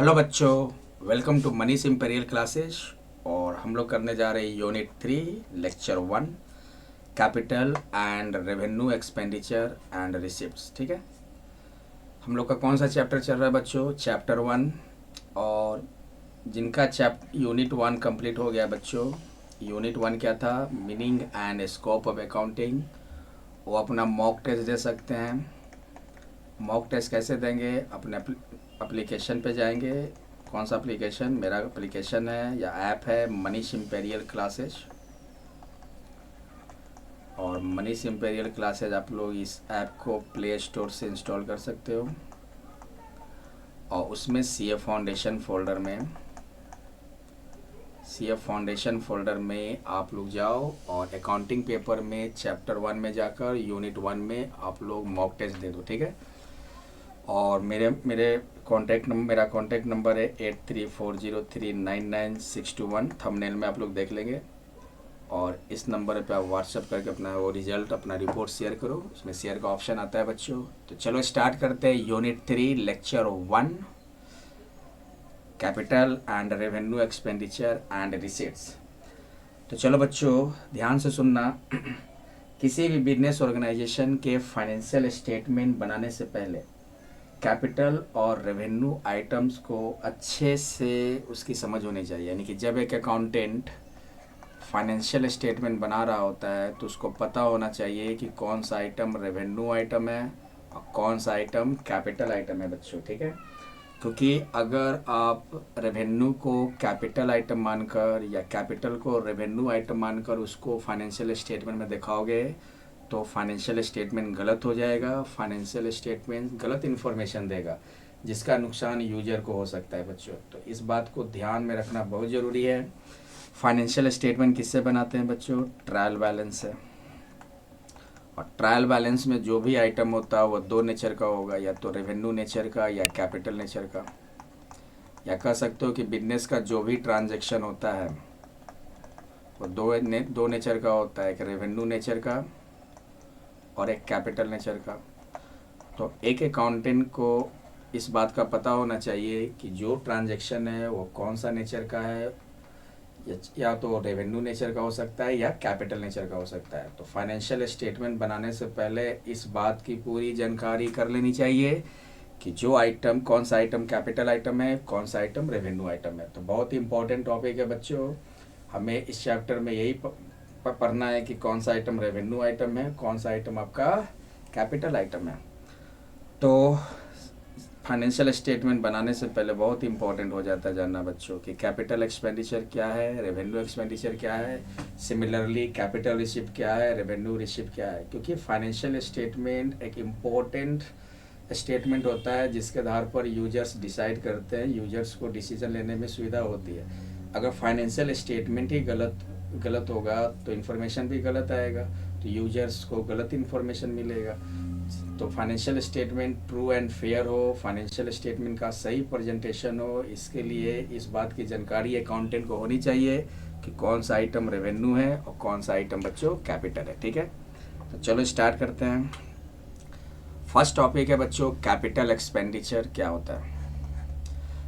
Hello बच्चों, welcome to Manish imperial classes. और हम लोग करने जा रहे हैं unit 3 lecture 1 capital and revenue expenditure and receipts. ठीक है, हम लोग का कौन सा चैप्टर चल रहा है बच्चों? चैप्टर 1। और जिनका यूनिट 1 कंप्लीट हो गया बच्चों, यूनिट 1 क्या था? Meaning and scope of accounting. वो अपना मॉक टेस्ट दे सकते हैं। मॉक टेस्ट कैसे देंगे? अपने एप्लीकेशन पे जाएंगे। कौन सा एप्लीकेशन? मेरा एप्लीकेशन है या ऐप है मनीष इम्पेरियल क्लासेस। और मनीष इम्पेरियल क्लासेस आप लोग इस ऐप को प्ले स्टोर से इंस्टॉल कर सकते हो। और उसमें सी एफ फाउंडेशन फोल्डर में आप लोग जाओ और अकाउंटिंग पेपर में चैप्टर 1 में जाकर यूनिट 1 में आप लोग मॉक टेस्ट दे दो। ठीक है। और मेरा कॉन्टैक्ट नंबर है 8340399621। थंबनेल में आप लोग देख लेंगे। और इस नंबर पे आप व्हाट्सअप करके अपना वो रिजल्ट, अपना रिपोर्ट शेयर करो। उसमें शेयर का ऑप्शन आता है बच्चों। तो चलो स्टार्ट करते हैं unit 3 lecture 1 capital and revenue expenditure and receipts. तो चलो बच्चों ध्यान से सुनना। किसी भी बिजनेस ऑर्गेनाइजेशन के फाइनेंशियल स्टेटमेंट बनाने से पहले कैपिटल और रेवेन्यू आइटम्स को अच्छे से उसकी समझ होनी चाहिए। यानी कि जब एक अकाउंटेंट फाइनेंशियल स्टेटमेंट बना रहा होता है तो उसको पता होना चाहिए कि कौन सा आइटम रेवेन्यू आइटम है और कौन सा आइटम कैपिटल आइटम है बच्चों। ठीक है, क्योंकि अगर आप रेवेन्यू को कैपिटल आइटम मानकर या कैपिटल को रेवेन्यू आइटम मानकर उसको फाइनेंशियल स्टेटमेंट में दिखाओगे तो फाइनेंशियल स्टेटमेंट गलत हो जाएगा। फाइनेंशियल स्टेटमेंट गलत इन्फॉर्मेशन देगा जिसका नुकसान यूजर को हो सकता है बच्चों। तो इस बात को ध्यान में रखना बहुत ज़रूरी है। फाइनेंशियल स्टेटमेंट किससे बनाते हैं बच्चों? ट्रायल बैलेंस से। और ट्रायल बैलेंस में जो भी आइटम होता है वो दो नेचर का होगा, या तो रेवेन्यू नेचर का या कैपिटल नेचर का। या कह सकते हो कि बिजनेस का जो भी ट्रांजैक्शन होता है वो दो नेचर का होता है, एक रेवेन्यू नेचर का और एक कैपिटल नेचर का। तो एक अकाउंटेंट को इस बात का पता होना चाहिए कि जो ट्रांजैक्शन है वो कौन सा नेचर का है, या तो रेवेन्यू नेचर का हो सकता है या कैपिटल नेचर का हो सकता है। तो फाइनेंशियल स्टेटमेंट बनाने से पहले इस बात की पूरी जानकारी कर लेनी चाहिए कि जो आइटम, कौन सा आइटम कैपिटल आइटम है, कौन सा आइटम रेवेन्यू आइटम है। तो बहुत ही इंपॉर्टेंट टॉपिक है बच्चों। हमें इस चैप्टर में यही पढ़ना है कि कौन सा आइटम रेवेन्यू आइटम है, कौन सा आइटम आपका कैपिटल आइटम है। तो फाइनेंशियल स्टेटमेंट बनाने से पहले बहुत इंपॉर्टेंट हो जाता है जानना बच्चों कि कैपिटल एक्सपेंडिचर क्या है, रेवेन्यू एक्सपेंडिचर क्या है, सिमिलरली कैपिटल रिसिप्ट क्या है, रेवेन्यू रिसिप्ट क्या है। क्योंकि फाइनेंशियल स्टेटमेंट एक इम्पोर्टेंट स्टेटमेंट होता है जिसके आधार पर यूजर्स डिसाइड करते हैं, यूजर्स को डिसीजन लेने में सुविधा होती है। अगर फाइनेंशियल स्टेटमेंट ही गलत होगा तो इन्फॉर्मेशन भी गलत आएगा, तो यूजर्स को गलत इन्फॉर्मेशन मिलेगा। तो financial statement true and fair हो, फाइनेंशियल स्टेटमेंट का सही प्रेजेंटेशन हो, इसके लिए इस बात की जानकारी अकाउंटेंट को होनी चाहिए कि कौन सा आइटम रेवेन्यू है और कौन सा आइटम बच्चों कैपिटल है। ठीक है, तो चलो स्टार्ट करते हैं। फर्स्ट टॉपिक है बच्चों कैपिटल एक्सपेंडिचर क्या होता है।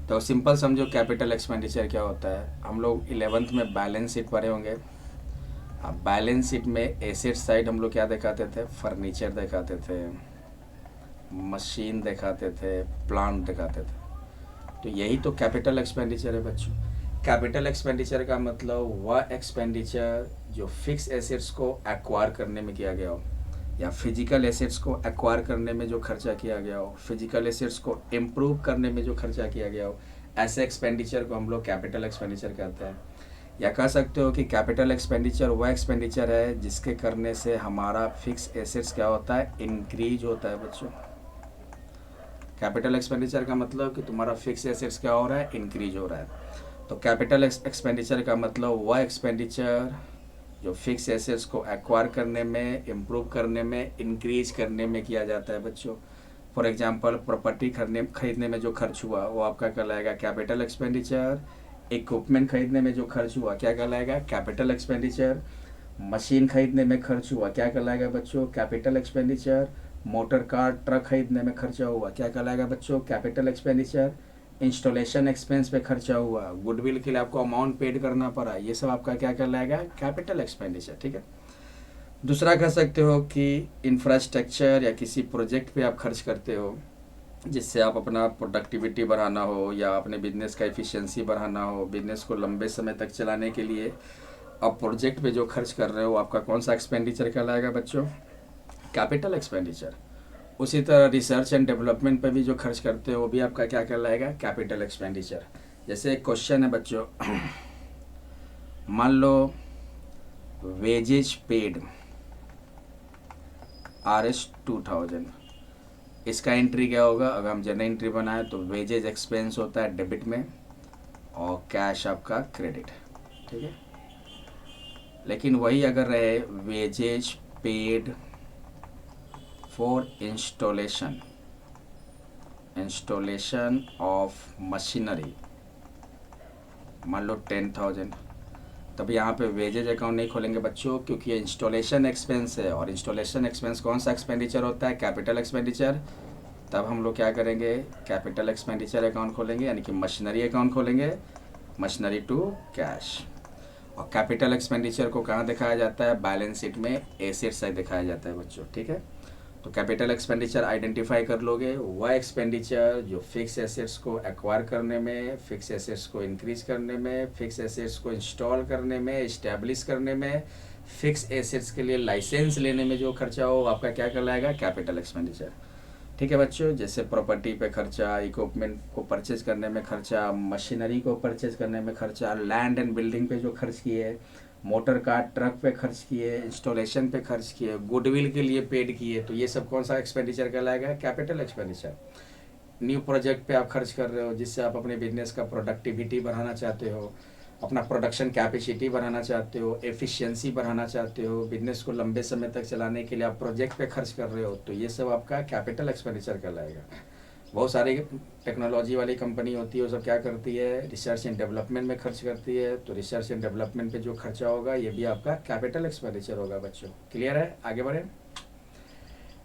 तो सिंपल समझो कैपिटल एक्सपेंडिचर क्या होता है। हम लोग 11th में बैलेंस शीट पढ़े होंगे। अब बैलेंस शीट में एसेट साइड हम लोग क्या दिखाते थे? फर्नीचर दिखाते थे, मशीन दिखाते थे, प्लांट दिखाते थे। तो यही तो कैपिटल एक्सपेंडिचर है बच्चों। कैपिटल एक्सपेंडिचर का मतलब वह एक्सपेंडिचर जो फिक्स एसेट्स को एक्वायर करने में किया गया हो, या फिजिकल एसेट्स को एक्वायर करने में जो खर्चा किया गया हो, फिजिकल एसेट्स को इम्प्रूव करने में जो खर्चा किया गया हो, ऐसे एक्सपेंडिचर को हम लोग कैपिटल एक्सपेंडिचर कहते हैं। या कह सकते हो कि कैपिटल एक्सपेंडिचर वह एक्सपेंडिचर है जिसके करने से हमारा फिक्स एसेट्स क्या होता है? इंक्रीज होता है बच्चों। कैपिटल एक्सपेंडिचर का मतलब कि तुम्हारा फिक्स एसेट्स क्या हो रहा है? इंक्रीज हो रहा है। तो कैपिटल एक्सपेंडिचर का मतलब वह एक्सपेंडिचर जो फिक्स एसेट्स को एक्वायर करने में, इम्प्रूव करने में, इंक्रीज करने में किया जाता है बच्चों। फॉर एग्जांपल प्रॉपर्टी खरीदने में जो खर्च हुआ वो आपका कहलाएगा कैपिटल एक्सपेंडिचर। इक्विपमेंट खरीदने में जो खर्च हुआ क्या कहलाएगा? Capital expenditure. मशीन खरीदने में खर्च हुआ क्या कहलाएगा बच्चों? Capital expenditure. Motor car truck खरीदने में खर्चा हुआ क्या कहलाएगा बच्चों? Capital expenditure. इंस्टॉलेशन एक्सपेंस पे खर्चा हुआ, गुडविल के लिए आपको अमाउंट पेड करना पड़ा, ये सब आपका क्या कहलाएगा, कैपिटल एक्सपेंडिचर। ठीक है। दूसरा कह सकते हो कि इंफ्रास्ट्रक्चर या किसी प्रोजेक्ट पे आप खर्च करते हो जिससे आप अपना प्रोडक्टिविटी बढ़ाना हो या अपने बिजनेस का एफिशिएंसी बढ़ाना हो, बिजनेस को लंबे समय तक चलाने के लिए आप प्रोजेक्ट पे जो खर्च कर रहे हो आपका कौन सा एक्सपेंडिचर कहलाएगा बच्चों, कैपिटल एक्सपेंडिचर। उसी तरह रिसर्च एंड डेवलपमेंट पे भी जो खर्च करते हो वो भी आपका क्या कहलाएगा, कैपिटल एक्सपेंडिचर। जैसे एक क्वेश्चन है बच्चों, मान लो वेजेज पेड Rs 2000, इसका एंट्री क्या होगा, अगर हम जनरल एंट्री बनाए तो वेजेज एक्सपेंस होता है डेबिट में और कैश आपका क्रेडिट। ठीक है। लेकिन वही अगर रहे wages paid for installation of machinery, मान लो 10,000, तब यहाँ पे वेजेज अकाउंट नहीं खोलेंगे बच्चों, क्योंकि ये इंस्टॉलेशन एक्सपेंस है और इंस्टॉलेशन एक्सपेंस कौन सा एक्सपेंडिचर होता है, कैपिटल एक्सपेंडिचर। तब हम लोग क्या करेंगे, कैपिटल एक्सपेंडिचर अकाउंट खोलेंगे, यानी कि मशीनरी अकाउंट खोलेंगे, मशीनरी टू कैश। और कैपिटल एक्सपेंडिचर को कहाँ दिखाया जाता है, बैलेंस शीट में एसेट साइड दिखाया जाता है बच्चों। ठीक है। तो कैपिटल एक्सपेंडिचर आइडेंटिफाई कर लोगे, वह एक्सपेंडिचर जो फिक्स एसेट्स को एक्वायर करने में, फिक्स एसेट्स को इंक्रीज करने में, फिक्स एसेट्स को इंस्टॉल करने में, इस्टेब्लिश करने में, फिक्स एसेट्स के लिए लाइसेंस लेने में जो खर्चा हो आपका क्या कहलाएगा, कैपिटल एक्सपेंडिचर। ठीक है बच्चों। जैसे प्रॉपर्टी पे खर्चा, इक्विपमेंट को परचेज करने में खर्चा, मशीनरी को परचेज करने में खर्चा, लैंड एंड बिल्डिंग पे जो खर्च किए, मोटर कार ट्रक पे खर्च किए, इंस्टॉलेशन पे खर्च किए, गुडविल के लिए पेड किए, तो ये सब कौन सा एक्सपेंडिचर कहलाएगा, कैपिटल एक्सपेंडिचर। न्यू प्रोजेक्ट पे आप खर्च कर रहे हो जिससे आप अपने बिजनेस का प्रोडक्टिविटी बढ़ाना चाहते हो, अपना प्रोडक्शन कैपेसिटी बढ़ाना चाहते हो, एफिशिएंसी बढ़ाना चाहते हो, बिजनेस को लंबे समय तक चलाने के लिए आप प्रोजेक्ट पे खर्च कर रहे हो, तो ये सब आपका कैपिटल एक्सपेंडिचर कहलाएगा। बहुत सारी टेक्नोलॉजी वाली कंपनी होती है, वो सब क्या करती है, रिसर्च एंड डेवलपमेंट में खर्च करती है, तो रिसर्च एंड डेवलपमेंट पे जो खर्चा होगा ये भी आपका कैपिटल एक्सपेंडिचर होगा बच्चों। क्लियर है, आगे बढ़े।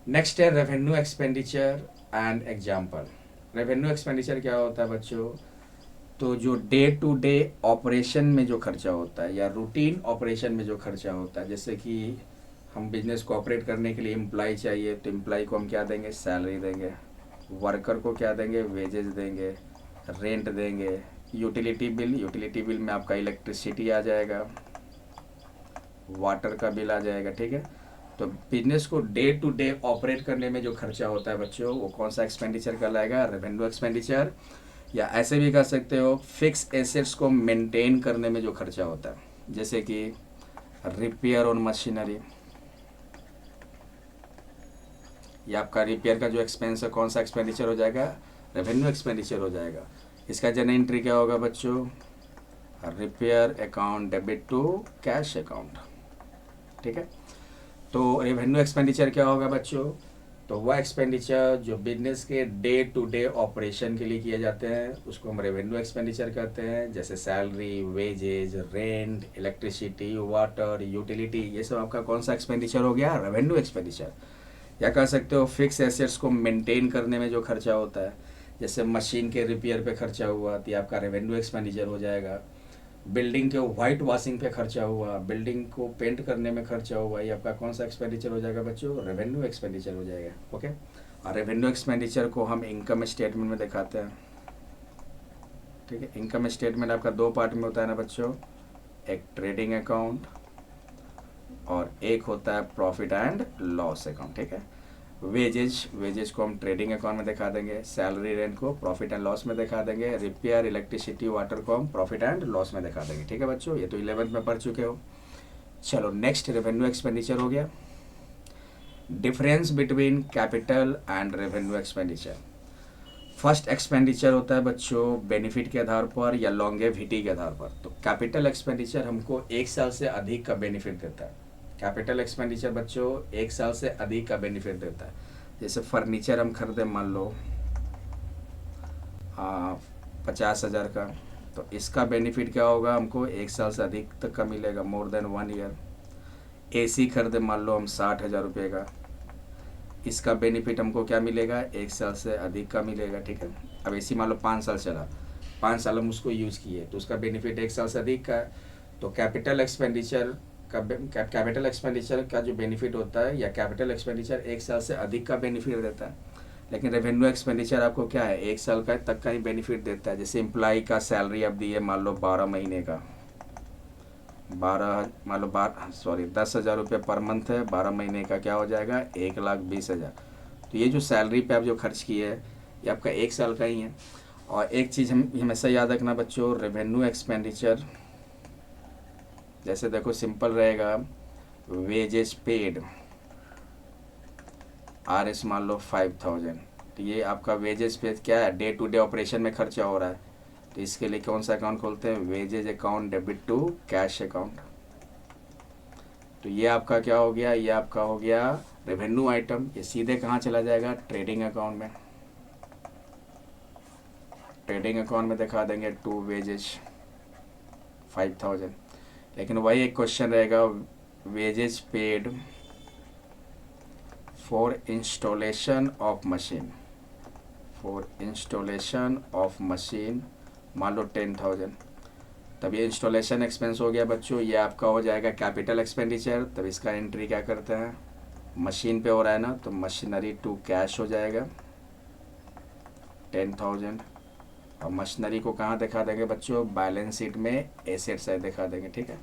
नेक्स्ट है revenue expenditure and example. Revenue expenditure क्या होता है बच्चों, तो जो डे टू डे ऑपरेशन में जो खर्चा होता है या रूटीन ऑपरेशन में जो खर्चा होता है, जैसे कि हम बिजनेस को ऑपरेट करने के लिए एम्प्लॉय चाहिए, तो एम्प्लॉय को हम क्या देंगे, सैलरी देंगे, वर्कर को क्या देंगे, वेजेस देंगे, रेंट देंगे, यूटिलिटी बिल में आपका इलेक्ट्रिसिटी आ जाएगा, वाटर का बिल आ जाएगा। ठीक है। तो बिजनेस को डे टू डे ऑपरेट करने में जो खर्चा होता है बच्चों वो कौन सा एक्सपेंडिचर कहलाएगा, रेवेन्यू एक्सपेंडिचर। या ऐसे भी कर सकते हो फिक्स एसेट्स को मेंटेन करने में जो खर्चा होता है, जैसे कि रिपेयर ऑन मशीनरी, या आपका रिपेयर का जो एक्सपेंस है कौन सा एक्सपेंडिचर हो जाएगा, रेवेन्यू एक्सपेंडिचर हो जाएगा। इसका जनरल एंट्री क्या होगा बच्चों, repair account debit to cash account. ठीक है। तो रेवेन्यू एक्सपेंडिचर क्या होगा बच्चों, तो वह एक्सपेंडिचर जो बिजनेस के डे टू डे ऑपरेशन के लिए किए जाते हैं उसको हम रेवेन्यू एक्सपेंडिचर कहते हैं, जैसे salary, wages, rent, electricity, water, utility, ये सब आपका कौन सा एक्सपेंडिचर हो गया, रेवेन्यू एक्सपेंडिचर। या कह सकते हो फिक्स एसेट्स को मेंटेन करने में जो खर्चा होता है, जैसे मशीन के रिपेयर पे खर्चा हुआ तो ये आपका रेवेन्यू एक्सपेंडिचर हो जाएगा। बिल्डिंग के वाइट वॉशिंग पे खर्चा हुआ, बिल्डिंग को पेंट करने में खर्चा हुआ, ये आपका कौन सा एक्सपेंडिचर हो जाएगा बच्चों, रेवेन्यू एक्सपेंडिचर हो जाएगा। ओके। और रेवेन्यू एक्सपेंडिचर को हम इनकम स्टेटमेंट में दिखाते हैं। ठीक है। इनकम स्टेटमेंट आपका दो पार्ट में होता है ना बच्चों, एक ट्रेडिंग अकाउंट और एक होता है प्रॉफिट एंड लॉस अकाउंट। ठीक है। वेजेज को हम ट्रेडिंग अकाउंट में दिखा देंगे, सैलरी रेंट को प्रॉफिट एंड लॉस में दिखा देंगे, रिपेयर, इलेक्ट्रिसिटी, वाटर को हम प्रॉफिट एंड लॉस में दिखा देंगे। ठीक है बच्चों, ये तो 11th में पढ़ चुके हो। चलो नेक्स्ट रेवेन्यू एक्सपेंडिचर हो गया। Difference between capital and revenue expenditure. First expenditure होता है बच्चों बेनिफिट के आधार पर या लॉन्गेविटी के आधार पर। तो कैपिटल एक्सपेंडिचर हमको 1 साल से अधिक का बेनिफिट देता है। कैपिटल एक्सपेंडिचर बच्चों 1 साल से अधिक का बेनिफिट देता है। जैसे फर्नीचर हम खरीदे मान लो 50,000 का, तो इसका बेनिफिट क्या होगा, हमको 1 साल से अधिक तक का मिलेगा, मोर देन 1 ईयर। एसी खरीदे मान लो हम 60,000 रुपये का, इसका बेनिफिट हमको क्या मिलेगा, 1 साल से अधिक का मिलेगा। ठीक है, अब ऐसी मान लो 5 साल चला, 5 साल हम उसको यूज़ किए तो उसका बेनिफिट 1 साल से अधिक का है। तो कैपिटल एक्सपेंडिचर का जो बेनिफिट होता है, या कैपिटल एक्सपेंडिचर 1 साल से अधिक का बेनिफिट देता है। लेकिन रेवेन्यू एक्सपेंडिचर आपको क्या है, 1 साल का तक का ही बेनिफिट देता है। जैसे एम्प्लॉय का सैलरी अब दी है मान लो 12 महीने का, 10,000 रुपये पर मंथ है, 12 महीने का क्या हो जाएगा, 1,20,000। तो ये जो सैलरी पे आप जो खर्च किए है ये आपका 1 साल का ही है। और एक चीज़ हम हमेशा याद रखना बच्चों, रेवेन्यू एक्सपेंडिचर जैसे देखो सिंपल रहेगा, वेजेस पेड RS मान लो 5,000, तो ये आपका वेजेस पे क्या है, डे टू डे ऑपरेशन में खर्चा हो रहा है। तो इसके लिए कौन सा अकाउंट खोलते हैं, wages account debit to cash account. तो ये आपका क्या हो गया, ये आपका हो गया रेवेन्यू आइटम। ये सीधे कहाँ चला जाएगा, ट्रेडिंग अकाउंट में। ट्रेडिंग अकाउंट में दिखा देंगे टू वेजेज 5,000। लेकिन वही एक क्वेश्चन रहेगा, wages paid for installation of machine, मान लो 10,000। तब ये इंस्टॉलेशन एक्सपेंस हो गया बच्चों, ये आपका हो जाएगा कैपिटल एक्सपेंडिचर। तब इसका एंट्री क्या करते हैं, मशीन पे हो रहा है ना, तो मशीनरी टू कैश हो जाएगा 10,000। और मशीनरी को कहाँ दिखा देंगे बच्चों, बैलेंस शीट में एसेट साइड दिखा देंगे। ठीक है,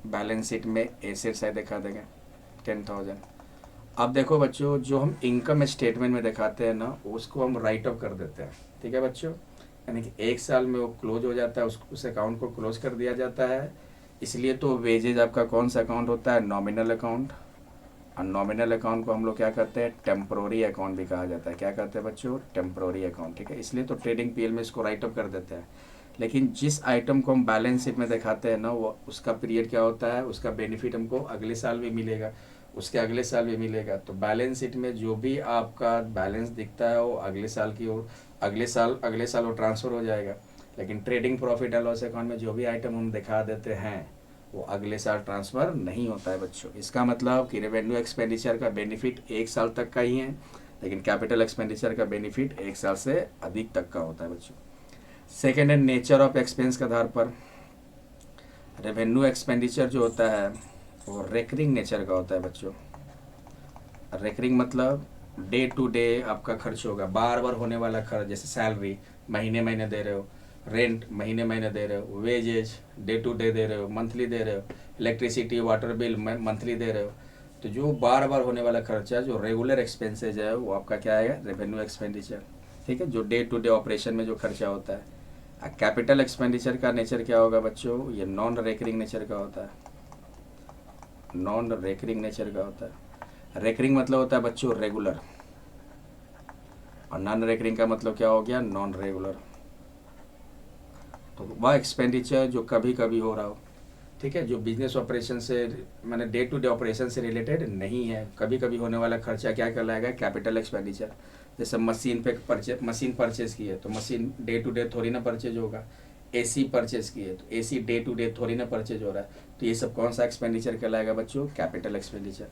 बैलेंस शीट में एसेट साइड दिखा देंगे 10,000। अब देखो बच्चों, जो हम इनकम स्टेटमेंट में दिखाते हैं ना, उसको हम राइट ऑफ कर देते हैं। ठीक है बच्चों, यानी कि 1 साल में वो क्लोज हो जाता है, उस अकाउंट को क्लोज कर दिया जाता है। इसलिए तो वेजेज आपका कौन सा अकाउंट होता है, नॉमिनल अकाउंट। और नॉमिनल अकाउंट को हम लोग क्या करते हैं, टेम्प्रोरी अकाउंट भी कहा जाता है। क्या कहते हैं बच्चों, टेम्प्रोरी अकाउंट। ठीक है, इसलिए तो ट्रेडिंग पीएल में इसको राइट ऑफ कर देते हैं। लेकिन जिस आइटम को हम बैलेंस शीट में दिखाते हैं ना, वो उसका पीरियड क्या होता है, उसका बेनिफिट हमको अगले साल भी मिलेगा, उसके अगले साल भी मिलेगा। तो बैलेंस शीट में जो भी आपका बैलेंस दिखता है वो अगले साल की ओर, अगले साल वो ट्रांसफ़र हो जाएगा। लेकिन trading profit and loss account में जो भी आइटम हम दिखा देते हैं वो अगले साल ट्रांसफ़र नहीं होता है बच्चों। इसका मतलब कि रेवेन्यू एक्सपेंडिचर का बेनिफिट 1 साल तक का ही है, लेकिन कैपिटल एक्सपेंडिचर का बेनिफिट 1 साल से अधिक तक का होता है बच्चों। सेकेंड है नेचर ऑफ एक्सपेंस के आधार पर रेवेन्यू एक्सपेंडिचर जो होता है वो रेकरिंग नेचर का होता है बच्चों। रेकरिंग मतलब डे टू डे आपका खर्च होगा, बार बार होने वाला खर्च। जैसे सैलरी महीने महीने दे रहे हो, रेंट महीने महीने दे रहे हो, वेजेज डे टू डे दे रहे हो, मंथली दे रहे हो, इलेक्ट्रिसिटी वाटर बिल मंथली दे रहे हो। तो जो बार बार होने वाला खर्चा, जो रेगुलर एक्सपेंसेज है, वो आपका क्या है, रेवेन्यू एक्सपेंडिचर। ठीक है, जो डे टू डे ऑपरेशन में जो खर्चा होता है। कैपिटल एक्सपेंडिचर का नेचर क्या होगा बच्चों, ये नॉन रेकरिंग नेचर का होता है। नॉन रेकरिंग नेचर का होता है। रेकरिंग मतलब होता है बच्चों रेगुलर, और नॉन रेकरिंग का मतलब क्या हो गया, नॉन रेगुलर। तो वह एक्सपेंडिचर जो कभी कभी हो रहा हो, ठीक है, जो बिजनेस ऑपरेशन से मैंने डे टू डे ऑपरेशन से रिलेटेड नहीं है, कभी कभी होने वाला खर्चा क्या कहलाएगा, कैपिटल एक्सपेंडिचर। जैसे मशीन परचेज की है तो मशीन डे टू डे थोड़ी ना परचेज होगा। एसी परचेज की है तो एसी डे टू डे थोड़ी ना परचेज हो रहा है। तो ये सब कौन सा एक्सपेंडिचर कहलाएगा बच्चों, कैपिटल एक्सपेंडिचर।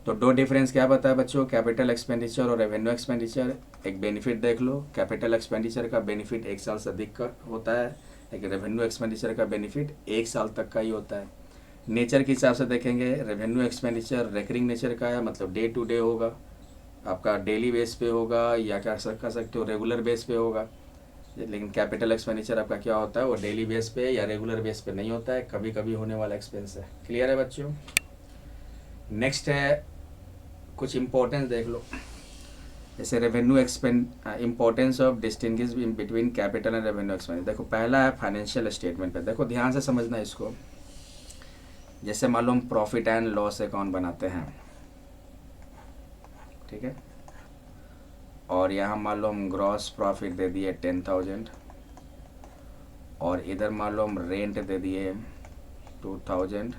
तो दो डिफरेंस क्या बताया बच्चों, कैपिटल एक्सपेंडिचर और रेवेन्यू एक्सपेंडिचर। एक बेनिफिट देख लो, कैपिटल एक्सपेंडिचर का बेनिफिट 1 साल से अधिक का होता है, लेकिन रेवेन्यू एक्सपेंडिचर का बेनिफिट 1 साल तक का ही होता है। नेचर के हिसाब से देखेंगे, रेवेन्यू एक्सपेंडिचर रेकरिंग नेचर का है, मतलब डे टू डे होगा, आपका डेली बेस पे होगा, या क्या कह सकते हो रेगुलर बेस पे होगा। लेकिन कैपिटल एक्सपेंडिचर आपका क्या होता है, वो डेली बेस पे या रेगुलर बेस पे नहीं होता है, कभी कभी होने वाला एक्सपेंस है। क्लियर है बच्चों। नेक्स्ट है, कुछ इंपॉर्टेंस देख लो, जैसे revenue importance of distinguish between capital and revenue expense. देखो पहला है फाइनेंशियल स्टेटमेंट पे, देखो ध्यान से समझना इसको। जैसे मान लो हम प्रॉफिट एंड लॉस अकाउंट बनाते हैं, ठीक है, और यहाँ मान लो हम ग्रॉस प्रॉफिट दे दिए 10,000, और इधर मान लो हम रेंट दे दिए 2,000,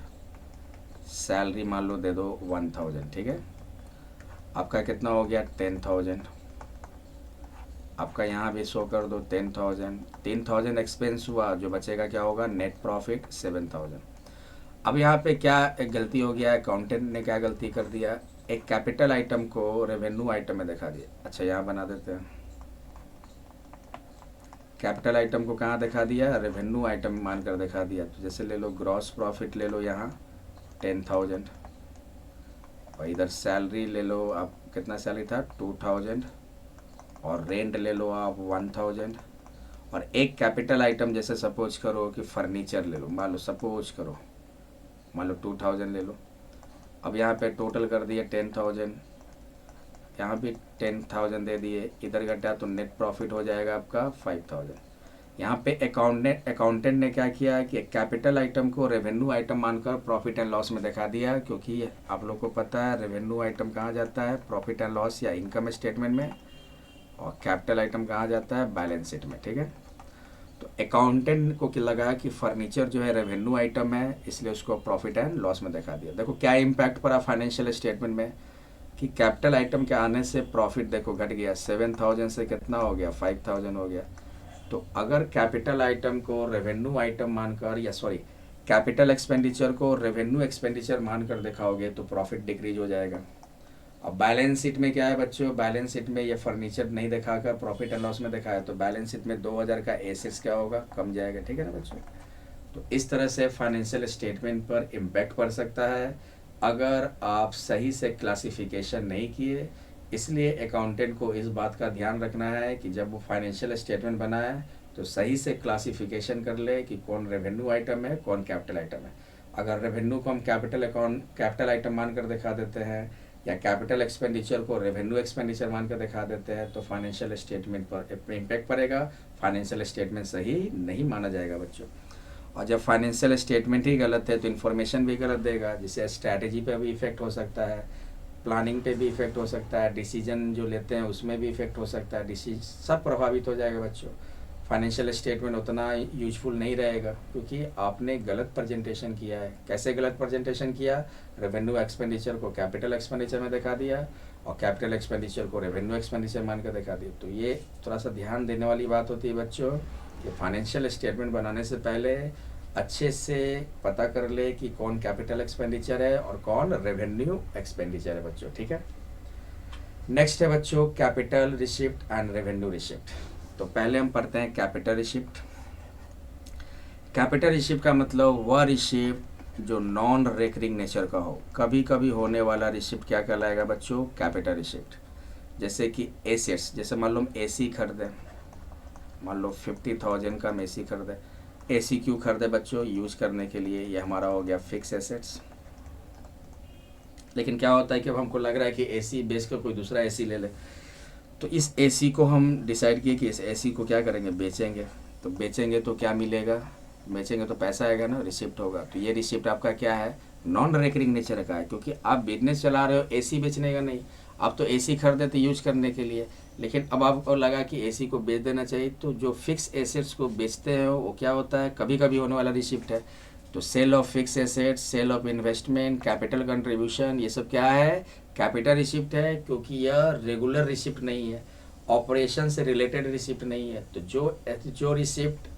सैलरी मान लो दे दो 1,000, ठीक है। आपका कितना हो गया 10,000, आपका यहाँ भी शो कर दो 10,000 एक्सपेंस हुआ, जो बचेगा क्या होगा, नेट प्रॉफिट 7,000। अब यहाँ पे क्या एक गलती हो गया, अकाउंटेंट ने क्या गलती कर दिया, एक कैपिटल आइटम को रेवेन्यू आइटम में दिखा दिया। अच्छा यहाँ बना देते हैं, कैपिटल आइटम को कहाँ दिखा दिया, रेवेन्यू आइटम मानकर दिखा दिया। तो जैसे ले लो ग्रॉस प्रॉफिट ले लो यहाँ 10,000, और इधर सैलरी ले लो आप, कितना सैलरी था 2,000, और रेंट ले लो आप 1,000, और एक कैपिटल आइटम जैसे सपोज करो कि फर्नीचर ले लो, मान लो सपोज करो, मान लो 2,000 ले लो। अब यहाँ पे टोटल कर दिया 10,000, यहाँ भी 10,000 दे दिए, इधर घटा तो नेट प्रॉफिट हो जाएगा आपका 5,000। यहाँ पे अकाउंटेंट ने क्या किया कि कैपिटल आइटम को रेवेन्यू आइटम मानकर प्रॉफिट एंड लॉस में दिखा दिया, क्योंकि आप लोग को पता है रेवेन्यू आइटम कहाँ जाता है, प्रॉफिट एंड लॉस या इनकम स्टेटमेंट में, और कैपिटल आइटम कहाँ जाता है, बैलेंस शीट में। ठीक है, तो अकाउंटेंट को क्या लगा कि फर्नीचर जो है रेवेन्यू आइटम है, इसलिए उसको प्रॉफिट एंड लॉस में दिखा दिया। देखो क्या इम्पैक्ट पड़ा फाइनेंशियल स्टेटमेंट में कि कैपिटल आइटम के आने से प्रॉफिट देखो घट गया, 7,000 से कितना हो गया, 5,000 हो गया। तो अगर कैपिटल आइटम को रेवेन्यू आइटम मानकर, या सॉरी कैपिटल एक्सपेंडिचर को रेवेन्यू एक्सपेंडिचर मानकर दिखाओगे तो प्रॉफिट डिक्रीज हो जाएगा। अब बैलेंस शीट में क्या है बच्चों, बैलेंस शीट में ये फर्नीचर नहीं दिखाकर प्रॉफिट एंड लॉस में दिखाया, तो बैलेंस शीट में 2,000 का एसेट्स क्या होगा, कम जाएगा। ठीक है ना बच्चों, तो इस तरह से फाइनेंशियल स्टेटमेंट पर इम्पैक्ट पड़ सकता है अगर आप सही से क्लासिफिकेशन नहीं किए। इसलिए अकाउंटेंट को इस बात का ध्यान रखना है कि जब वो फाइनेंशियल स्टेटमेंट बनाए तो सही से क्लासिफिकेशन कर ले कि कौन रेवेन्यू आइटम है, कौन कैपिटल आइटम है। अगर रेवेन्यू को हम कैपिटल आइटम मानकर दिखा देते हैं, या कैपिटल एक्सपेंडिचर को रेवेन्यू एक्सपेंडिचर मानकर दिखा देते हैं, तो फाइनेंशियल स्टेटमेंट पर इम्पैक्ट पड़ेगा, फाइनेंशियल स्टेटमेंट सही नहीं माना जाएगा बच्चों। और जब फाइनेंशियल स्टेटमेंट ही गलत है तो इन्फॉर्मेशन भी गलत देगा, जिससे स्ट्रैटेजी पे भी इफेक्ट हो सकता है, प्लानिंग पे भी इफेक्ट हो सकता है, डिसीजन जो लेते हैं उसमें भी इफेक्ट हो सकता है, सब प्रभावित हो जाएगा बच्चों। फाइनेंशियल स्टेटमेंट उतना यूजफुल नहीं रहेगा क्योंकि आपने गलत प्रेजेंटेशन किया है। कैसे गलत प्रेजेंटेशन किया, रेवेन्यू एक्सपेंडिचर को कैपिटल एक्सपेंडिचर में दिखा दिया और कैपिटल एक्सपेंडिचर को रेवेन्यू एक्सपेंडिचर मान कर दिखा दिया। तो ये थोड़ा सा ध्यान देने वाली बात होती है बच्चों कि फाइनेंशियल स्टेटमेंट बनाने से पहले अच्छे से पता कर ले कि कौन कैपिटल एक्सपेंडिचर है और कौन रेवेन्यू एक्सपेंडिचर है बच्चों। ठीक है, नेक्स्ट है बच्चों capital receipt and revenue receipt. तो पहले हम पढ़ते हैं कैपिटल रिसिप्ट। कैपिटल रिसिप्ट का मतलब वह रिसिप्ट जो नॉन रेकरिंग नेचर का हो, कभी कभी होने वाला रिसिप्ट क्या कहलाएगा बच्चों, कैपिटल रिसिप्ट। जैसे कि एसेट्स, जैसे मान लो हम एसी खरीदें, मान लो 50,000 का हम एसी खरीदें। एसी क्यों खरीदे बच्चों, यूज करने के लिए, ये हमारा हो गया फिक्स एसेट्स। लेकिन क्या होता है कि अब हमको लग रहा है कि एसी बेच कर कोई दूसरा एसी ले ले, तो इस एसी को हम डिसाइड किए कि इस एसी को क्या करेंगे, बेचेंगे। तो बेचेंगे तो क्या मिलेगा, बेचेंगे तो पैसा आएगा ना, रिसिप्ट होगा। तो ये रिसिप्ट आपका क्या है, नॉन रेकरिंग नेचर का है, क्योंकि आप बिजनेस चला रहे हो, एसी बेचने का नहीं। आप तो एसी खरीदे थे यूज करने के लिए, लेकिन अब आपको लगा कि एसी को बेच देना चाहिए। तो जो फिक्स एसेट्स को बेचते हैं वो क्या होता है, कभी कभी होने वाला रिसिप्ट है। तो sale of fixed assets, sale of investment, capital contribution, ये सब क्या है, कैपिटल रिसिप्ट है, क्योंकि यह रेगुलर रिसिप्ट नहीं है, ऑपरेशन से रिलेटेड रिसिप्ट नहीं है। तो जो रिसिप्ट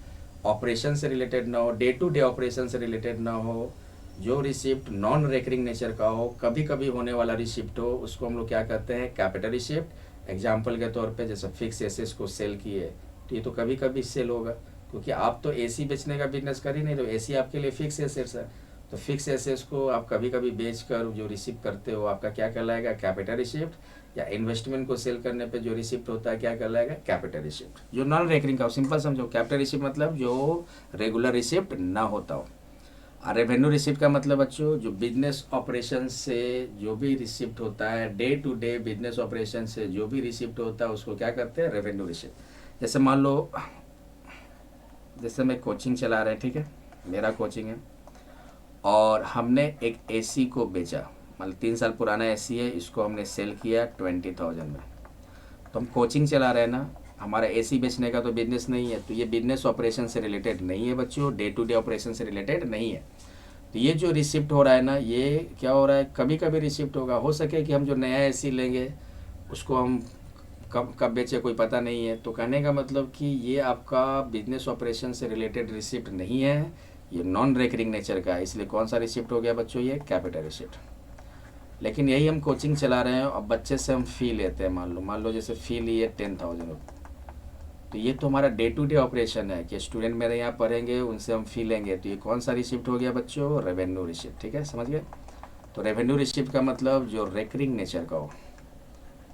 ऑपरेशन से रिलेटेड ना हो, डे टू डे ऑपरेशन से रिलेटेड ना हो, जो रिसिप्ट नॉन रेकरिंग नेचर का हो, कभी कभी होने वाला रिसिप्ट हो, उसको हम लोग क्या कहते हैं, कैपिटल रिसिप्ट। एग्जाम्पल के तौर पे जैसे फिक्स एसेट्स को सेल किए, तो ये तो कभी कभी सेल होगा, क्योंकि आप तो एसी बेचने का बिजनेस कर ही नहीं रहे हो, एसी आपके लिए फिक्स एसेट्स है। तो फिक्स एसेट्स को आप कभी कभी बेच कर जो रिसिप्ट करते हो, आपका क्या कहलाएगा, कैपिटल रिसिप्ट। या इन्वेस्टमेंट को सेल करने पे जो रिसिप्ट होता है क्या कहलाएगा, कैपिटल रिसिप्ट। जो नॉन रेकरिंग का हो, सिंपल समझो, कैपिटल रिसिप्ट मतलब जो रेगुलर रिसिप्ट ना होता हो। और रेवेन्यू रिसिप्ट का मतलब बच्चों जो बिजनेस ऑपरेशन से जो भी रिसिप्ट होता है, day to day business operation से जो भी रिसिप्ट होता है उसको क्या करते हैं, रेवेन्यू रिसिप्ट। जैसे मान लो, जैसे मैं कोचिंग चला रहे हैं, ठीक है, मेरा कोचिंग है, और हमने एक एसी को बेचा, मतलब 3 साल पुराना एसी है, इसको हमने सेल किया 20,000 में। तो हम कोचिंग चला रहे हैं ना, हमारा एसी बेचने का तो बिजनेस नहीं है, तो ये बिजनेस ऑपरेशन से रिलेटेड नहीं है बच्चों, डे टू डे ऑपरेशन से रिलेटेड नहीं है। तो ये जो रिसिप्ट हो रहा है ना, ये क्या हो रहा है, कभी कभी रिसिप्ट होगा। हो सके कि हम जो नया एसी लेंगे उसको हम कब कब बेचे कोई पता नहीं है। तो कहने का मतलब कि ये आपका बिजनेस ऑपरेशन से रिलेटेड रिसिप्ट नहीं है, ये नॉन रेकरिंग नेचर का है। इसलिए कौन सा रिसिप्ट हो गया बच्चों, ये कैपिटल रिसिप्ट। लेकिन यही हम कोचिंग चला रहे हैं और बच्चे से हम फ़ी लेते हैं। मान लो जैसे फ़ी लिए 10,000 रुपये, तो ये तो हमारा डे टू डे ऑपरेशन है कि स्टूडेंट मेरे यहाँ पढ़ेंगे, उनसे हम फ़ी लेंगे। तो ये कौन सा रिसिप्ट हो गया बच्चों? Revenue receipt. ठीक है, समझ गए? तो रेवेन्यू रिसिप्ट का मतलब जो रेकरिंग नेचर का हो।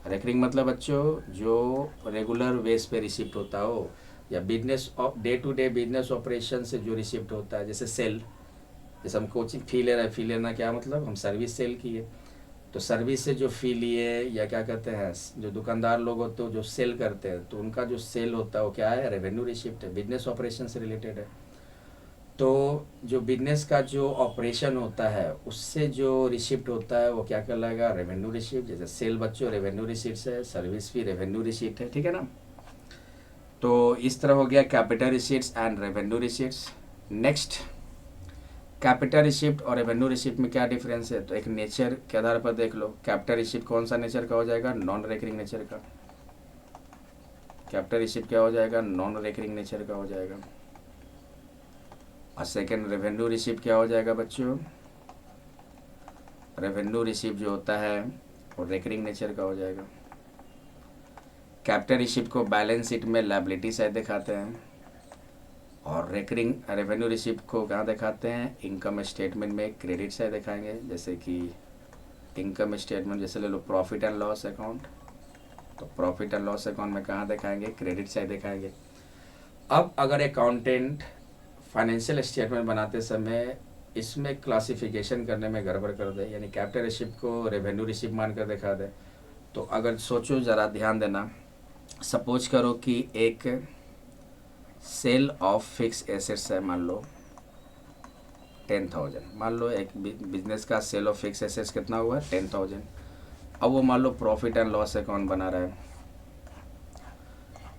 रेकरिंग मतलब बच्चों जो रेगुलर बेस पे रिसिप्ट होता हो, या business day to day business operation से जो रिसिप्ट होता है, जैसे सेल। जैसे हम कोचिंग फ़ी ले रहे हैं, फ़ी लेना क्या मतलब? हम सर्विस सेल किए, तो सर्विस से जो फ़ी लिए, या क्या कहते हैं, जो दुकानदार लोग होते हैं जो सेल करते हैं, तो उनका जो सेल होता है वो क्या है? रेवेन्यू रिसिप्ट है, बिजनेस ऑपरेशन से रिलेटेड है। तो जो बिजनेस का जो ऑपरेशन होता है उससे जो रिसिप्ट होता है वो क्या कहलाएगा? Revenue receipt. जैसे सेल बच्चों रेवेन्यू रिसिप्ट है, सर्विस भी रेवेन्यू रिसिप्ट है। ठीक है ना? तो इस तरह हो गया capital receipts and revenue receipts. Next, capital receipt और रेवेन्यू रिसिप्ट में क्या डिफरेंस है? तो एक नेचर के आधार पर देख लो। कैपिटल रिसिप्ट कौन सा नेचर का हो जाएगा? नॉन रेकरिंग नेचर का। कैपिटल रिसिप्ट क्या हो जाएगा? नॉन रेकरिंग नेचर का हो जाएगा। और सेकेंड, रेवेन्यू रिसिप्ट क्या हो जाएगा बच्चों? रेवेन्यू रिसिप्ट जो होता है वो रेकरिंग नेचर का हो जाएगा। कैपिटल रिसिप्ट को बैलेंस शीट में लायबिलिटी साइड दिखाते हैं, और रेकरिंग रेवेन्यू रिसिप्ट को कहाँ दिखाते हैं? इनकम स्टेटमेंट में क्रेडिट साइड दिखाएंगे। जैसे कि इनकम स्टेटमेंट जैसे ले लो प्रॉफिट एंड लॉस अकाउंट, तो प्रॉफिट एंड लॉस अकाउंट में कहाँ दिखाएंगे? क्रेडिट साइड दिखाएंगे। अब अगर अकाउंटेंट फाइनेंशियल स्टेटमेंट बनाते समय इसमें क्लासिफिकेशन करने में गड़बड़ कर दे, यानी कैपिटल रिसिप्ट को रेवेन्यू रिसिप्ट मान कर दिखा दे, तो अगर सोचो, ज़रा ध्यान देना। सपोज करो कि एक सेल ऑफ फिक्स एसेट्स है, मान लो 10,000। मान लो एक बिजनेस का सेल ऑफ फिक्स एसेट्स कितना हुआ? 10,000। अब वो मान लो प्रॉफिट एंड लॉस अकाउंट बना रहा है,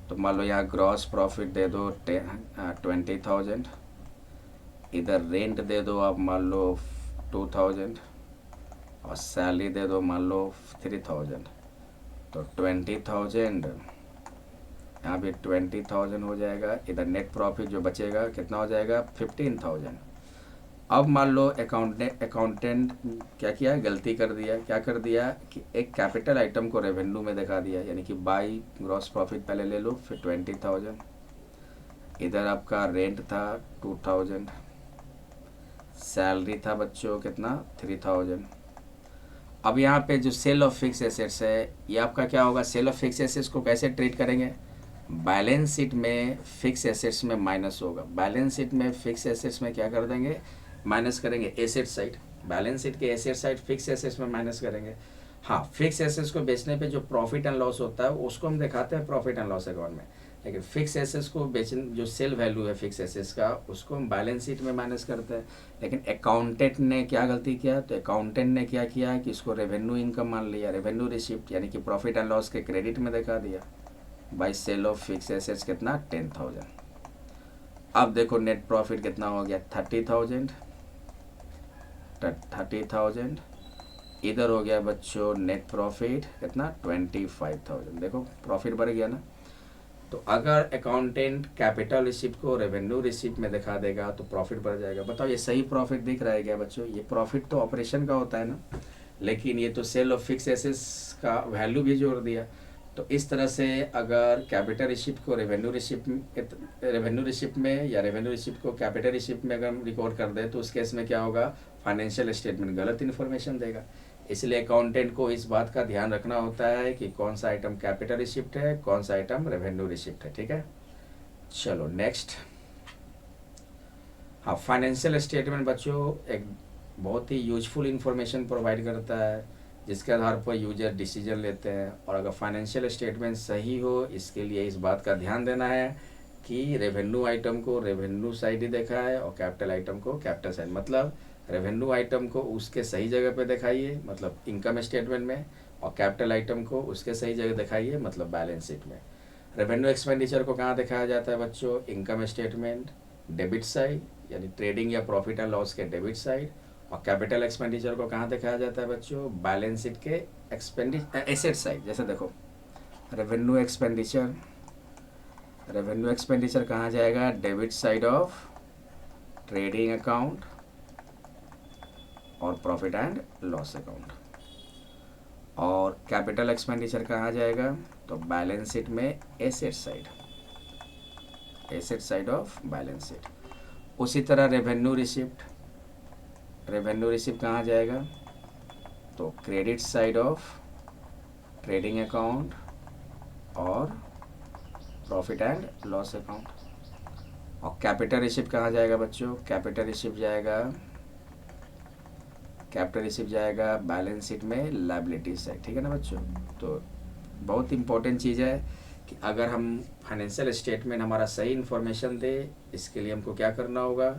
तो मान लो यहाँ ग्रॉस प्रॉफिट दे दो 20,000, इधर रेंट दे दो आप मान लो 2,000, और सैलरी दे दो मान लो 3,000। तो 20,000, यहाँ भी 20,000 हो जाएगा। इधर नेट प्रॉफिट जो बचेगा कितना हो जाएगा? 15,000। अब मान लो अकाउंटेंट क्या किया? गलती कर दिया। क्या कर दिया कि एक कैपिटल आइटम को रेवेन्यू में दिखा दिया, यानी कि बाई ग्रॉस प्रॉफिट पहले ले लो, फिर 20,000। इधर आपका रेंट था 2,000, सैलरी था बच्चों कितना? 3,000। अब यहाँ पे जो सेल ऑफ फिक्स एसेट्स है, ये आपका क्या होगा? सेल ऑफ फिक्स एसेट्स को कैसे ट्रीट करेंगे? बैलेंस शीट में फिक्स एसेट्स में माइनस होगा। बैलेंस शीट में फिक्स एसेट्स में क्या कर देंगे? माइनस करेंगे एसेट साइड। बैलेंस शीट के एसेट साइड फिक्स एसेट्स में माइनस करेंगे। हाँ, फिक्स एसेट्स को बेचने पे जो प्रॉफिट एंड लॉस होता है उसको हम दिखाते हैं प्रॉफिट एंड लॉस अकाउंट में, लेकिन फिक्स एसेट्स को बेचने जो सेल वैल्यू है फिक्स एसेट्स का, उसको हम बैलेंस शीट में माइनस करते हैं। लेकिन अकाउंटेंट ने क्या गलती किया? तो अकाउंटेंट ने क्या किया कि इसको रेवेन्यू इनकम मान लिया, रेवेन्यू रिसिप्ट, यानी कि प्रॉफिट एंड लॉस के क्रेडिट में दिखा दिया। By sale of fixed assets कितना? 10,000। अब देखो नेट प्रॉफिट कितना हो गया? 30,000। इधर हो गया बच्चों नेट प्रॉफिट कितना? 25,000। देखो प्रॉफिट बढ़ गया ना। तो अगर अकाउंटेंट कैपिटल रिसिप्ट को रेवेन्यू रिसिप्ट में दिखा देगा तो प्रॉफिट बढ़ जाएगा। बताओ ये सही प्रॉफिट दिख रहा है क्या बच्चों? ये प्रॉफिट तो ऑपरेशन का होता है ना, लेकिन ये तो सेल ऑफ फिक्स एसेट्स का वैल्यू भी जोड़ दिया। तो इस तरह से अगर कैपिटल रिसिप्ट को रेवेन्यू रिसिप्ट में या रेवेन्यू रिसिप्ट को कैपिटल रिसिप्ट में अगर हम रिकॉर्ड कर दे, तो उस केस में क्या होगा? फाइनेंशियल स्टेटमेंट गलत इन्फॉर्मेशन देगा। इसलिए अकाउंटेंट को इस बात का ध्यान रखना होता है कि कौन सा आइटम कैपिटल रिसिप्ट है, कौन सा आइटम रेवेन्यू रिसिप्ट है। ठीक है, चलो नेक्स्ट। हाँ, फाइनेंशियल स्टेटमेंट बच्चों एक बहुत ही यूजफुल इंफॉर्मेशन प्रोवाइड करता है, जिसके आधार पर यूजर डिसीजन लेते हैं। और अगर फाइनेंशियल स्टेटमेंट सही हो, इसके लिए इस बात का ध्यान देना है कि रेवेन्यू आइटम को रेवेन्यू साइड ही देखा है और कैपिटल आइटम को कैपिटल साइड। मतलब रेवेन्यू आइटम को उसके सही जगह पे दिखाइए, मतलब इनकम स्टेटमेंट में, और कैपिटल आइटम को उसके सही जगह दिखाइए, मतलब बैलेंस शीट में। रेवेन्यू एक्सपेंडिचर को कहाँ दिखाया जाता है बच्चों? इनकम स्टेटमेंट डेबिट साइड, यानी ट्रेडिंग या प्रॉफिट एंड लॉस के डेबिट साइड। और कैपिटल एक्सपेंडिचर को कहाँ दिखाया जाता है बच्चों? बैलेंस शीट के एसेट साइड। जैसे देखो रेवेन्यू एक्सपेंडिचर कहाँ जाएगा? Debit side of trading account और प्रॉफिट एंड लॉस अकाउंट। और कैपिटल एक्सपेंडिचर कहाँ जाएगा, तो बैलेंस शीट में asset side, asset side of balance sheet. उसी तरह रेवेन्यू रिसिप्ट, रेवेन्यू रिसिप्ट कहाँ जाएगा, तो credit side of trading account और प्रॉफिट एंड लॉस अकाउंट। और कैपिटल रिसिप्ट कहाँ जाएगा बच्चों, कैपिटल रिसिप्ट जाएगा, कैपिटल रिसिप्ट जाएगा बैलेंस शीट में लायबिलिटी साइड, ठीक है ना बच्चों। तो बहुत इंपॉर्टेंट चीज़ है कि अगर हम फाइनेंशियल स्टेटमेंट हमारा सही इन्फॉर्मेशन दे, इसके लिए हमको क्या करना होगा,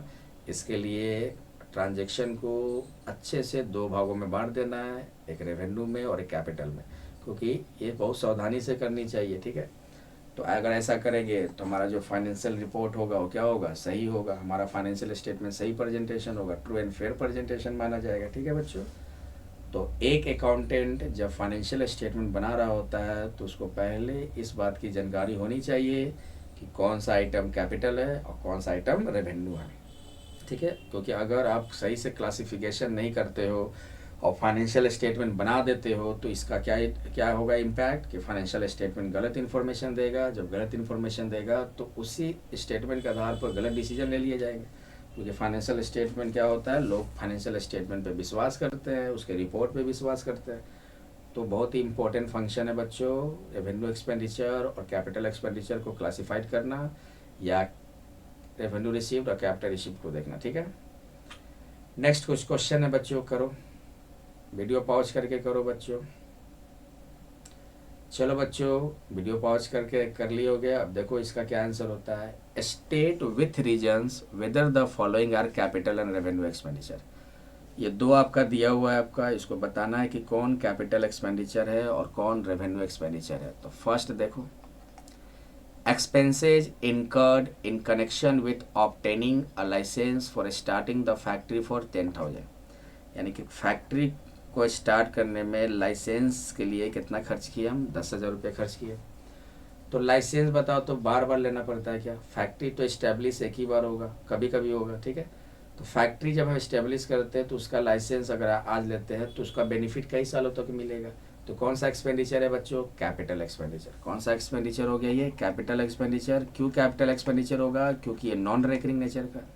इसके लिए ट्रांजैक्शन को अच्छे से दो भागों में बांट देना है, एक रेवेन्यू में और एक कैपिटल में, क्योंकि ये बहुत सावधानी से करनी चाहिए, ठीक है। तो अगर ऐसा करेंगे तो हमारा जो फाइनेंशियल रिपोर्ट होगा वो क्या होगा, सही होगा, हमारा फाइनेंशियल स्टेटमेंट सही प्रेजेंटेशन होगा, ट्रू एंड फेयर प्रेजेंटेशन माना जाएगा, ठीक है बच्चों। तो एक अकाउंटेंट जब फाइनेंशियल स्टेटमेंट बना रहा होता है तो उसको पहले इस बात की जानकारी होनी चाहिए कि कौन सा आइटम कैपिटल है और कौन सा आइटम रेवेन्यू है, ठीक है। क्योंकि अगर आप सही से क्लासिफिकेशन नहीं करते हो और फाइनेंशियल स्टेटमेंट बना देते हो तो इसका क्या होगा इम्पैक्ट, कि फाइनेंशियल स्टेटमेंट गलत इन्फॉर्मेशन देगा। जब गलत इन्फॉर्मेशन देगा तो उसी स्टेटमेंट के आधार पर गलत डिसीजन ले लिए जाएंगे, क्योंकि फाइनेंशियल स्टेटमेंट क्या होता है, लोग फाइनेंशियल स्टेटमेंट पे विश्वास करते हैं, उसके रिपोर्ट पे विश्वास करते हैं। तो बहुत ही इंपॉर्टेंट फंक्शन है बच्चों रेवेन्यू एक्सपेंडिचर और कैपिटल एक्सपेंडिचर को क्लासिफाइड करना, या रेवेन्यू रिसीव्ड और कैपिटल रिसीव्ड को देखना, ठीक है। नेक्स्ट कुछ क्वेश्चन है बच्चों, करो, वीडियो पॉज करके करो बच्चों। चलो बच्चों वीडियो पॉज करके कर लिया हो गया। अब देखो इसका क्या आंसर होता है, state with reasons whether the following are capital and revenue expenditure. ये दो आपका दिया हुआ है, आपका इसको बताना है कि कौन कैपिटल एक्सपेंडिचर है और कौन रेवेन्यू एक्सपेंडिचर है। तो फर्स्ट देखो, expenses incurred in connection with obtaining a license for starting the factory for 10,000, यानी कि फैक्ट्री को स्टार्ट करने में लाइसेंस के लिए कितना खर्च किया, हम 10,000 रुपये खर्च किए। तो लाइसेंस बताओ तो बार बार लेना पड़ता है क्या, फैक्ट्री तो इस्टेब्लिश एक ही बार होगा, कभी कभी होगा, ठीक है। तो फैक्ट्री जब हम इस्टेब्लिश करते हैं तो उसका लाइसेंस अगर आज लेते हैं तो उसका बेनिफिट कई सालों तक मिलेगा। तो कौन सा एक्सपेंडिचर है बच्चों, कैपिटल एक्सपेंडिचर। कौन सा एक्सपेंडिचर हो गया ये, कैपिटल एक्सपेंडिचर। क्यों कैपिटल एक्सपेंडिचर होगा, क्योंकि ये नॉन रिकरिंग नेचर का,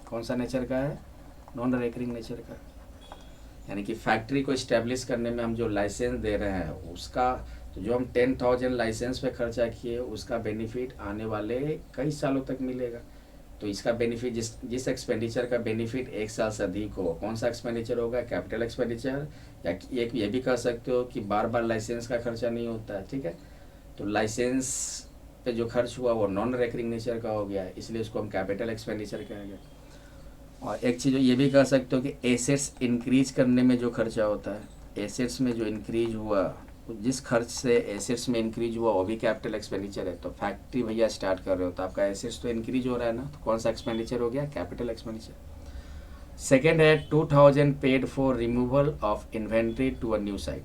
कौन सा नेचर का है, नॉन रिकरिंग नेचर का, यानी कि फैक्ट्री को इस्टेब्लिश करने में हम जो लाइसेंस दे रहे हैं उसका, तो जो हम 10,000 लाइसेंस पे खर्चा किए उसका बेनिफिट आने वाले कई सालों तक मिलेगा। तो इसका बेनिफिट जिस एक्सपेंडिचर का बेनिफिट एक साल से अधिक हो, कौन सा एक्सपेंडिचर होगा, कैपिटल एक्सपेंडिचर। या एक ये भी कह सकते हो कि बार बार लाइसेंस का खर्चा नहीं होता है, ठीक है। तो लाइसेंस पे जो खर्च हुआ वो नॉन रिकरिंग नेचर का हो गया, इसलिए उसको हम कैपिटल एक्सपेंडिचर कहेंगे। और एक चीज़ ये भी कह सकते हो कि एसेट्स इंक्रीज करने में जो खर्चा होता है, एसेट्स में जो इंक्रीज हुआ, जिस खर्च से एसेट्स में इंक्रीज हुआ वो भी कैपिटल एक्सपेंडिचर है। तो फैक्ट्री भैया स्टार्ट कर रहे हो तो आपका एसेट्स तो इंक्रीज हो रहा है ना, तो कौन सा एक्सपेंडिचर हो गया, कैपिटल एक्सपेंडिचर। सेकेंड है 2,000 paid for removal of inventory to a new site.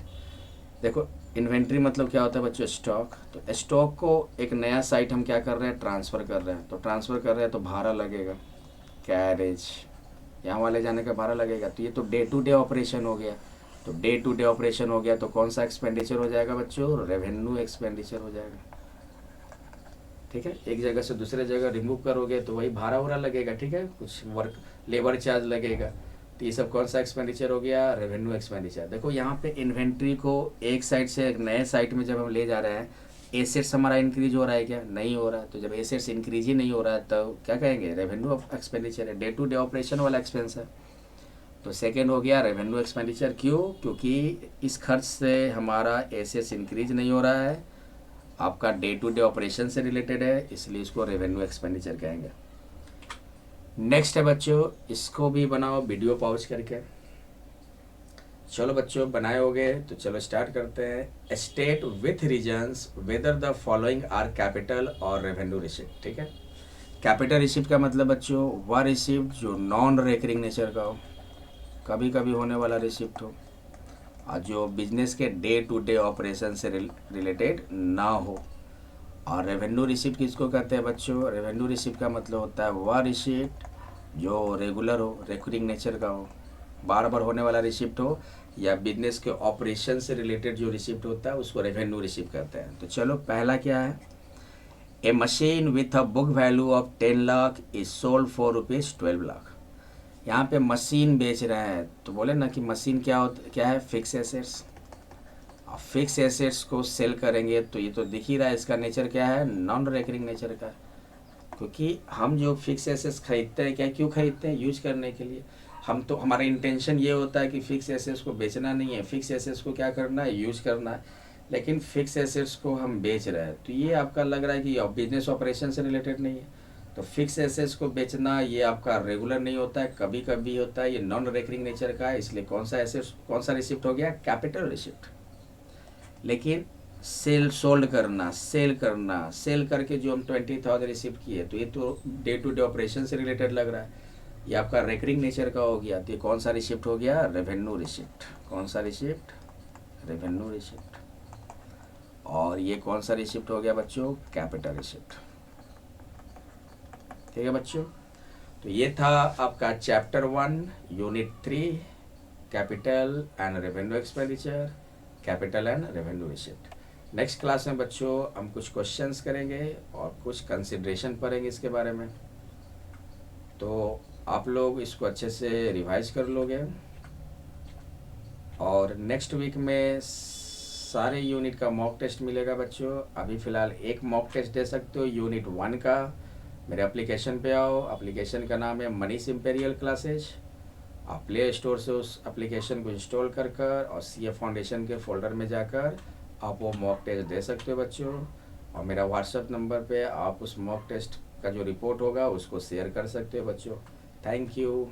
देखो इन्वेंट्री मतलब क्या होता है बच्चों, स्टॉक। तो स्टॉक को एक नया साइट हम क्या कर रहे हैं, ट्रांसफ़र कर रहे हैं। तो ट्रांसफ़र कर रहे हैं तो भाड़ा लगेगा, कैरेज यहाँ वाले जाने का भाड़ा लगेगा। तो ये तो डे टू डे ऑपरेशन हो गया। तो डे टू डे ऑपरेशन हो गया तो कौन सा एक्सपेंडिचर हो जाएगा बच्चों, रेवेन्यू एक्सपेंडिचर हो जाएगा, ठीक है। एक जगह से दूसरे जगह रिमूव करोगे तो वही भाड़ा उड़ा लगेगा, ठीक है, कुछ वर्क लेबर चार्ज लगेगा। तो ये सब कौन सा एक्सपेंडिचर हो गया, रेवेन्यू एक्सपेंडिचर। देखो यहाँ पे इन्वेंट्री को एक साइड से एक नए साइट में जब हम ले जा रहे हैं, एसेट्स हमारा इंक्रीज हो रहा है क्या, नहीं हो रहा है। तो जब एसेट्स इंक्रीज ही नहीं हो रहा है तो क्या कहेंगे, रेवेन्यू ऑफ एक्सपेंडिचर है, डे टू डे ऑपरेशन वाला एक्सपेंस है। तो सेकेंड हो गया रेवेन्यू एक्सपेंडिचर। क्यों, क्योंकि इस खर्च से हमारा एसेट्स इंक्रीज नहीं हो रहा है, आपका डे टू डे ऑपरेशन से रिलेटेड है, इसलिए इसको रेवेन्यू एक्सपेंडिचर कहेंगे। नेक्स्ट है बच्चों, इसको भी बनाओ वीडियो पॉज करके। चलो बच्चों बनाए होगे तो चलो स्टार्ट करते हैं। State with reasons whether the following are capital और रेवेन्यू रिसिप्ट, ठीक है। कैपिटल रिसिप्ट का मतलब बच्चों वह रिसिप्ट जो नॉन रिकरिंग नेचर का हो, कभी कभी होने वाला रिसिप्ट हो, और जो बिजनेस के डे टू डे ऑपरेशन से रिलेटेड ना हो। और रेवेन्यू रिसिप्ट किसको कहते हैं बच्चों, रेवेन्यू रिसिप्ट का मतलब होता है वह रिसिप्ट जो रेगुलर हो, रिकरिंग नेचर का हो, बार बार होने वाला रिसिप्ट हो, या बिजनेस के ऑपरेशन से रिलेटेड जो रिसिप्ट होता है उसको रेवेन्यू रिसिप्ट कहते हैं। तो चलो पहला क्या है, a machine with a book value of 10 lakh is sold for rupees 12 lakh. यहाँ पे मशीन बेच रहे हैं तो बोले ना कि मशीन क्या है, फिक्स एसेट्स। अब फिक्स एसेट्स को सेल करेंगे तो ये तो दिख ही रहा है इसका नेचर क्या है, नॉन रेकरिंग नेचर का। क्योंकि हम जो फिक्स एसेट्स खरीदते हैं, क्या क्यों खरीदते हैं, यूज करने के लिए। हम तो हमारा इंटेंशन ये होता है कि फिक्स एसेट्स को बेचना नहीं है, फिक्स एसेट्स को क्या करना है, यूज करना है। लेकिन फिक्स एसेट्स को हम बेच रहे हैं तो ये आपका लग रहा है कि बिजनेस ऑपरेशन से रिलेटेड नहीं है। तो फिक्स एसेट्स को बेचना ये आपका रेगुलर नहीं होता है, कभी कभी होता है, ये नॉन रेकरिंग नेचर का है। इसलिए कौन सा रिसिप्ट हो गया, कैपिटल रिसिप्ट। लेकिन सोल्ड करना, सेल करके जो हम 20,000 रिसिप्ट किए तो ये तो डे टू डे ऑपरेशन से रिलेटेड लग रहा है, ये आपका रेकरिंग नेचर का हो गया। तो ये कौन सा रिसिप्ट हो गया, रेवेन्यू रिसिप्ट। कौन सा रिसिप्ट, रेवेन्यू रिसिप्ट। और ये कौन सा रिसिप्ट हो गया बच्चों, कैपिटल रिसिप्ट। ठीक है बच्चों, तो ये था आपका chapter 1 unit 3, capital and revenue expenditure, capital and revenue receipt. Next class में बच्चों हम कुछ क्वेश्चंस करेंगे और कुछ कंसिडरेशन पढ़ेंगे इसके बारे में। तो आप लोग इसको अच्छे से रिवाइज कर लोगे और नेक्स्ट वीक में सारे यूनिट का मॉक टेस्ट मिलेगा बच्चों। अभी फ़िलहाल एक मॉक टेस्ट दे सकते हो यूनिट 1 का। मेरे एप्लीकेशन पे आओ, एप्लीकेशन का नाम है मनीष इम्पेरियल क्लासेज। आप प्ले स्टोर से उस एप्लीकेशन को इंस्टॉल कर और CA फाउंडेशन के फोल्डर में जाकर आप वो मॉक टेस्ट दे सकते हो बच्चों। और मेरा व्हाट्सएप नंबर पे आप उस मॉक टेस्ट का जो रिपोर्ट होगा उसको शेयर कर सकते हो बच्चों। Thank you.